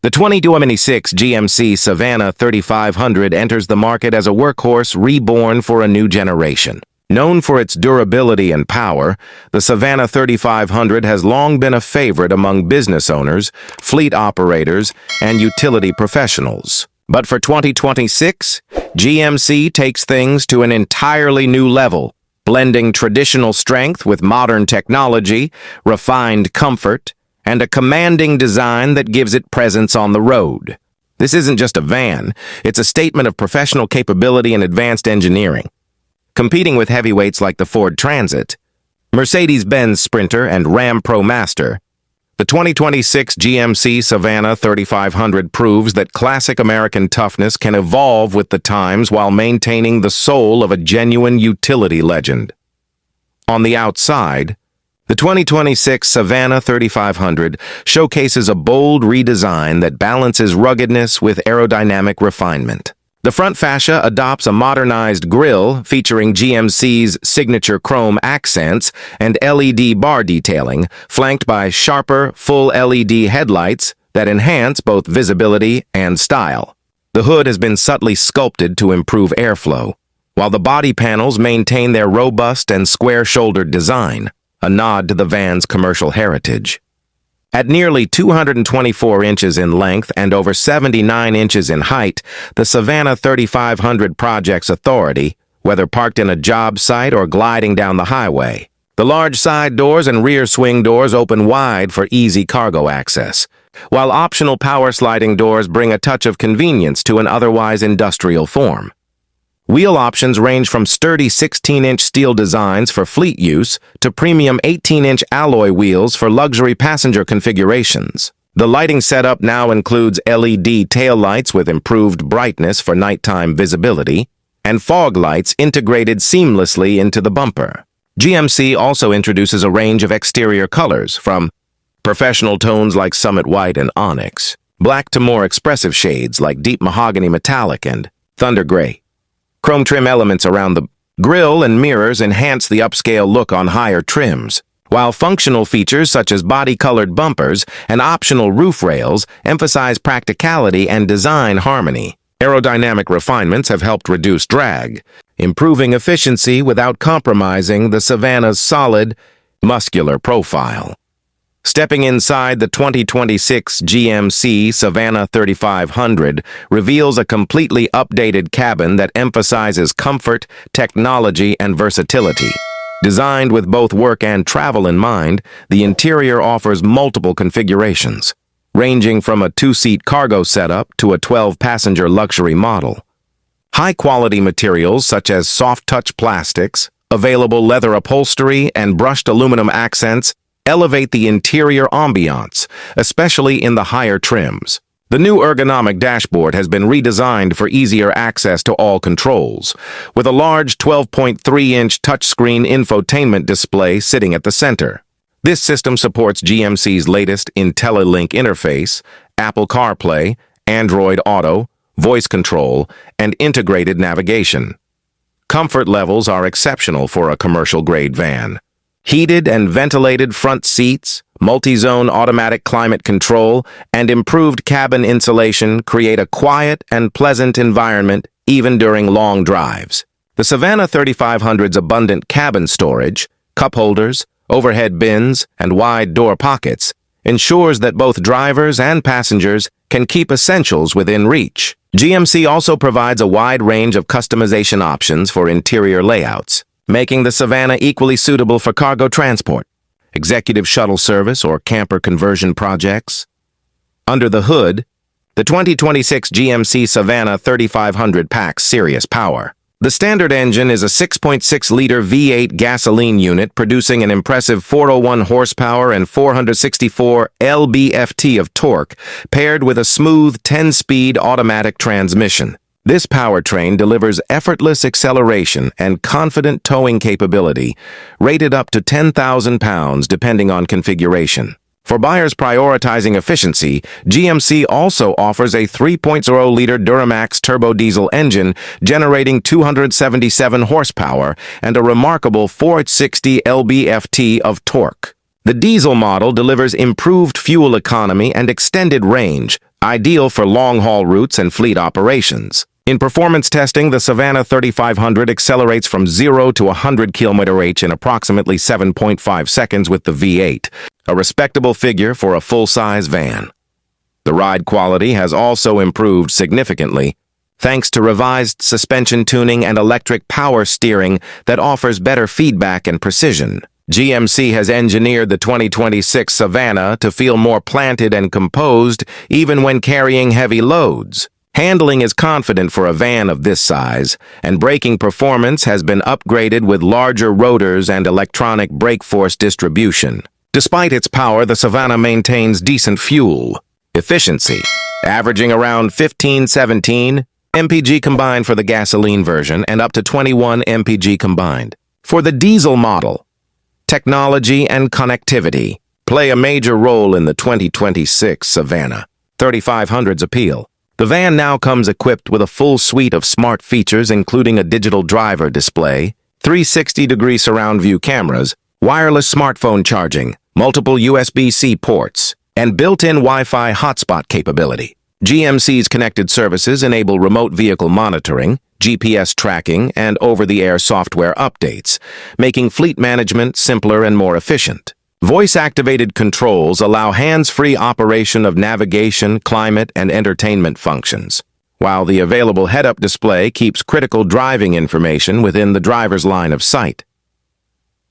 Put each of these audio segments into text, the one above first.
The 2026 GMC Savana 3500 enters the market as a workhorse reborn for a new generation. Known for its durability and power, the Savana 3500 has long been a favorite among business owners, fleet operators, and utility professionals. But for 2026, GMC takes things to an entirely new level, blending traditional strength with modern technology, refined comfort, and a commanding design that gives it presence on the road. This isn't just a van, it's a statement of professional capability and advanced engineering. Competing with heavyweights like the Ford Transit, Mercedes-Benz Sprinter, and Ram Pro Master, the 2026 GMC Savana 3500 proves that classic American toughness can evolve with the times while maintaining the soul of a genuine utility legend. On the outside, the 2026 Savana 3500 showcases a bold redesign that balances ruggedness with aerodynamic refinement. The front fascia adopts a modernized grille featuring GMC's signature chrome accents and LED bar detailing, flanked by sharper, full LED headlights that enhance both visibility and style. The hood has been subtly sculpted to improve airflow, while the body panels maintain their robust and square-shouldered design, a nod to the van's commercial heritage. At nearly 224 inches in length and over 79 inches in height, the Savana 3500 projects authority, whether parked in a job site or gliding down the highway. The large side doors and rear swing doors open wide for easy cargo access, while optional power sliding doors bring a touch of convenience to an otherwise industrial form. Wheel options range from sturdy 16-inch steel designs for fleet use to premium 18-inch alloy wheels for luxury passenger configurations. The lighting setup now includes LED taillights with improved brightness for nighttime visibility and fog lights integrated seamlessly into the bumper. GMC also introduces a range of exterior colors, from professional tones like Summit White and Onyx, black to more expressive shades like Deep Mahogany Metallic and Thunder Gray. Chrome trim elements around the grille and mirrors enhance the upscale look on higher trims, while functional features such as body-colored bumpers and optional roof rails emphasize practicality and design harmony. Aerodynamic refinements have helped reduce drag, improving efficiency without compromising the Savana's solid, muscular profile. Stepping inside the 2026 GMC Savana 3500 reveals a completely updated cabin that emphasizes comfort, technology, and versatility. Designed with both work and travel in mind, the interior offers multiple configurations, ranging from a 2-seat cargo setup to a 12-passenger luxury model. High-quality materials such as soft-touch plastics, available leather upholstery, and brushed aluminum accents elevate the interior ambiance, especially in the higher trims. The new ergonomic dashboard has been redesigned for easier access to all controls, with a large 12.3-inch touchscreen infotainment display sitting at the center. This system supports GMC's latest IntelliLink interface, Apple CarPlay, Android Auto, voice control, and integrated navigation. Comfort levels are exceptional for a commercial-grade van. Heated and ventilated front seats, multi-zone automatic climate control, and improved cabin insulation create a quiet and pleasant environment even during long drives. The Savana 3500's abundant cabin storage, cup holders, overhead bins, and wide door pockets ensures that both drivers and passengers can keep essentials within reach. GMC also provides a wide range of customization options for interior layouts, making the Savana equally suitable for cargo transport, executive shuttle service, or camper conversion projects. Under the hood, the 2026 GMC Savana 3500 packs serious power. The standard engine is a 6.6-liter V8 gasoline unit producing an impressive 401 horsepower and 464 lb-ft of torque, paired with a smooth 10-speed automatic transmission. This powertrain delivers effortless acceleration and confident towing capability, rated up to 10,000 pounds depending on configuration. For buyers prioritizing efficiency, GMC also offers a 3.0-liter Duramax turbo diesel engine generating 277 horsepower and a remarkable 460 lb-ft of torque. The diesel model delivers improved fuel economy and extended range, ideal for long-haul routes and fleet operations. In performance testing, the Savana 3500 accelerates from 0 to 100 km/h in approximately 7.5 seconds with the V8, a respectable figure for a full-size van. The ride quality has also improved significantly, thanks to revised suspension tuning and electric power steering that offers better feedback and precision. GMC has engineered the 2026 Savana to feel more planted and composed even when carrying heavy loads. Handling is confident for a van of this size, and braking performance has been upgraded with larger rotors and electronic brake force distribution. Despite its power, the Savana maintains decent fuel efficiency, averaging around 15-17 mpg combined for the gasoline version and up to 21 mpg combined. For the diesel model, technology and connectivity play a major role in the 2026 Savana 3500's appeal. The van now comes equipped with a full suite of smart features, including a digital driver display, 360-degree surround view cameras, wireless smartphone charging, multiple USB-C ports, and built-in Wi-Fi hotspot capability. GMC's connected services enable remote vehicle monitoring, GPS tracking, and over-the-air software updates, making fleet management simpler and more efficient. Voice-activated controls allow hands-free operation of navigation, climate, and entertainment functions, while the available head-up display keeps critical driving information within the driver's line of sight.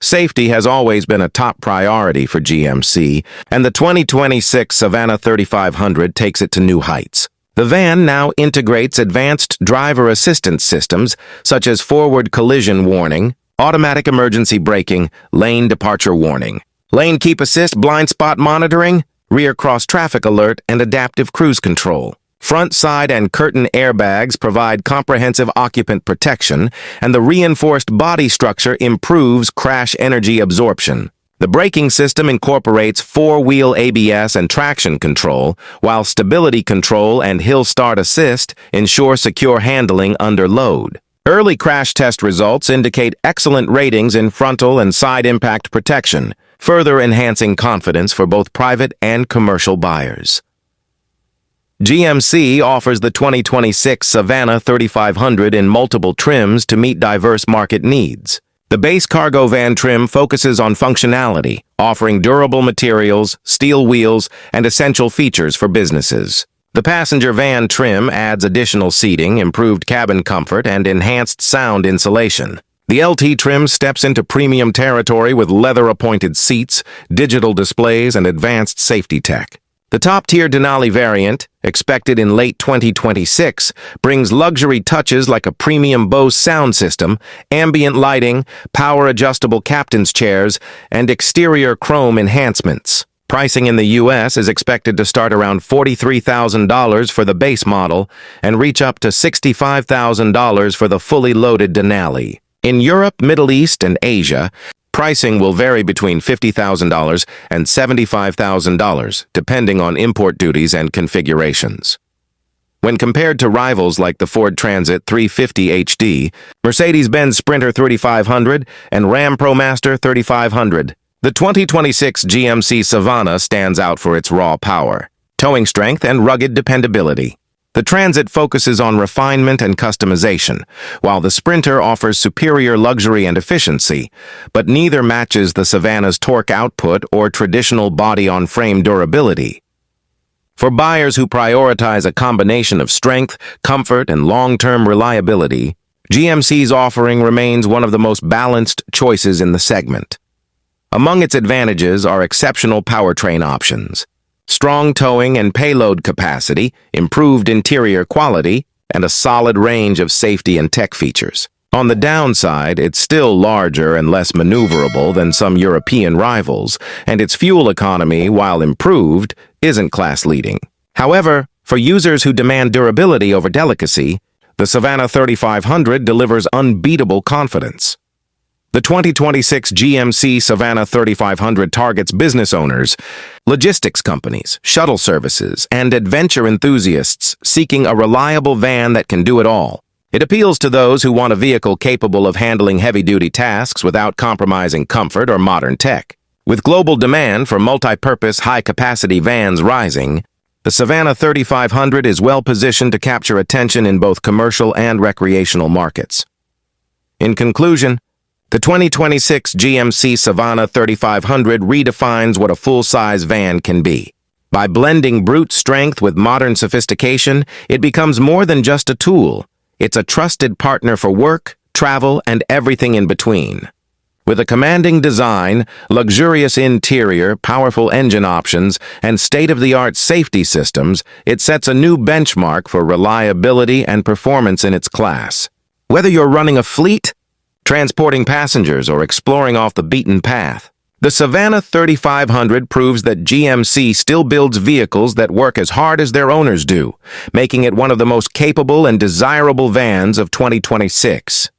Safety has always been a top priority for GMC, and the 2026 Savana 3500 takes it to new heights. The van now integrates advanced driver assistance systems such as forward collision warning, automatic emergency braking, lane departure warning, lane keep assist, blind spot monitoring, rear cross traffic alert, and adaptive cruise control. Front, side, and curtain airbags provide comprehensive occupant protection, and the reinforced body structure improves crash energy absorption. The braking system incorporates four-wheel ABS and traction control, while stability control and hill start assist ensure secure handling under load. Early crash test results indicate excellent ratings in frontal and side impact protection, further enhancing confidence for both private and commercial buyers. GMC offers the 2026 Savana 3500 in multiple trims to meet diverse market needs. The base cargo van trim focuses on functionality, offering durable materials, steel wheels, and essential features for businesses. The passenger van trim adds additional seating, improved cabin comfort, and enhanced sound insulation. The LT trim steps into premium territory with leather-appointed seats, digital displays, and advanced safety tech. The top-tier Denali variant, expected in late 2026, brings luxury touches like a premium Bose sound system, ambient lighting, power-adjustable captain's chairs, and exterior chrome enhancements. Pricing in the U.S. is expected to start around $43,000 for the base model and reach up to $65,000 for the fully loaded Denali. In Europe, Middle East, and Asia, pricing will vary between $50,000 and $75,000, depending on import duties and configurations. When compared to rivals like the Ford Transit 350 HD, Mercedes-Benz Sprinter 3500, and Ram ProMaster 3500, the 2026 GMC Savana stands out for its raw power, towing strength, and rugged dependability. The Transit focuses on refinement and customization, while the Sprinter offers superior luxury and efficiency, but neither matches the Savana's torque output or traditional body-on-frame durability. For buyers who prioritize a combination of strength, comfort, and long-term reliability, GMC's offering remains one of the most balanced choices in the segment. Among its advantages are exceptional powertrain options, strong towing and payload capacity, improved interior quality, and a solid range of safety and tech features. On the downside, it's still larger and less maneuverable than some European rivals, and its fuel economy, while improved, isn't class-leading. However, for users who demand durability over delicacy, the Savana 3500 delivers unbeatable confidence. The 2026 GMC Savana 3500 targets business owners, logistics companies, shuttle services, and adventure enthusiasts seeking a reliable van that can do it all. It appeals to those who want a vehicle capable of handling heavy-duty tasks without compromising comfort or modern tech. With global demand for multi-purpose, high-capacity vans rising, The Savana 3500 is well positioned to capture attention in both commercial and recreational markets. In conclusion, the 2026 GMC Savana 3500 redefines what a full-size van can be. By blending brute strength with modern sophistication, it becomes more than just a tool. It's a trusted partner for work, travel, and everything in between. With a commanding design, luxurious interior, powerful engine options, and state-of-the-art safety systems, it sets a new benchmark for reliability and performance in its class. Whether you're running a fleet, transporting passengers, or exploring off the beaten path, the Savana 3500 proves that GMC still builds vehicles that work as hard as their owners do, making it one of the most capable and desirable vans of 2026.